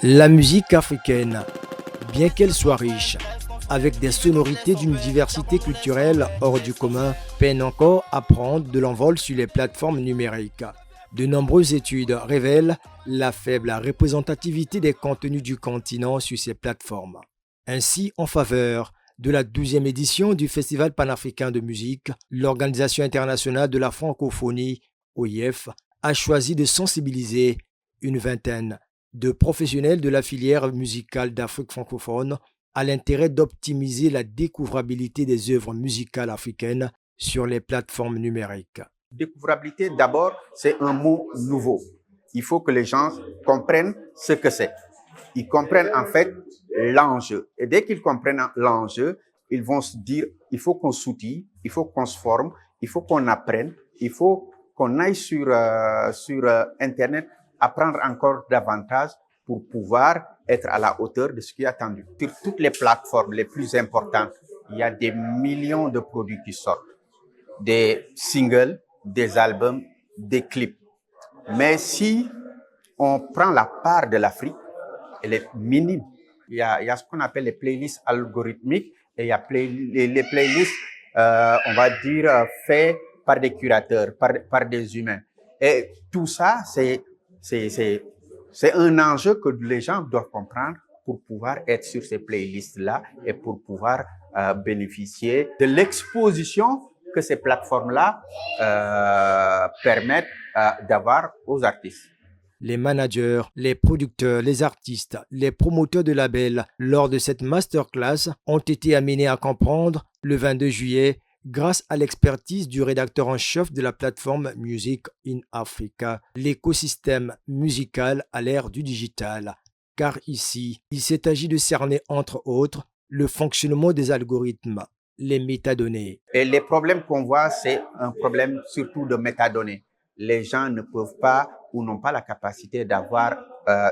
La musique africaine, bien qu'elle soit riche, avec des sonorités d'une diversité culturelle hors du commun, peine encore à prendre de l'envol sur les plateformes numériques. De nombreuses études révèlent la faible représentativité des contenus du continent sur ces plateformes. Ainsi, en faveur de la 12e édition du Festival panafricain de musique, l'Organisation internationale de la francophonie, OIF, a choisi de sensibiliser une vingtaine de professionnels de la filière musicale d'Afrique francophone à l'intérêt d'optimiser la découvrabilité des œuvres musicales africaines sur les plateformes numériques. Découvrabilité, d'abord, c'est un mot nouveau. Il faut que les gens comprennent ce que c'est. Ils comprennent en fait l'enjeu. Et dès qu'ils comprennent l'enjeu, ils vont se dire, il faut qu'on s'outille, il faut qu'on se forme, il faut qu'on apprenne, il faut qu'on aille sur Internet, apprendre encore davantage pour pouvoir être à la hauteur de ce qui est attendu. Sur toutes les plateformes les plus importantes, il y a des millions de produits qui sortent. Des singles, des albums, des clips. Mais si on prend la part de l'Afrique, elle est minime. Il y a ce qu'on appelle les playlists algorithmiques et il y a les playlists, on va dire, faits par des curateurs, par des humains. Et tout ça, c'est un enjeu que les gens doivent comprendre pour pouvoir être sur ces playlists-là et pour pouvoir bénéficier de l'exposition que ces plateformes-là permettent d'avoir aux artistes. Les managers, les producteurs, les artistes, les promoteurs de labels, lors de cette masterclass, ont été amenés à comprendre le 22 juillet grâce à l'expertise du rédacteur en chef de la plateforme Music in Africa, l'écosystème musical à l'ère du digital. Car ici, il s'est agi de cerner entre autres le fonctionnement des algorithmes, les métadonnées. Et les problèmes qu'on voit, c'est un problème surtout de métadonnées. Les gens ne peuvent pas ou n'ont pas la capacité d'avoir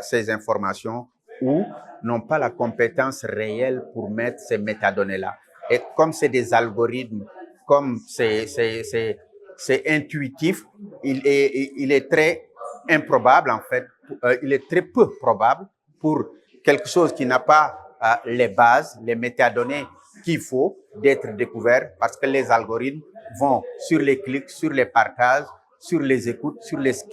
ces informations ou n'ont pas la compétence réelle pour mettre ces métadonnées-là. Et comme c'est des algorithmes, comme c'est intuitif, il est très improbable en fait, il est très peu probable pour quelque chose qui n'a pas les bases, les métadonnées qu'il faut d'être découvert parce que les algorithmes vont sur les clics, sur les partages, sur les écoutes, sur les skips.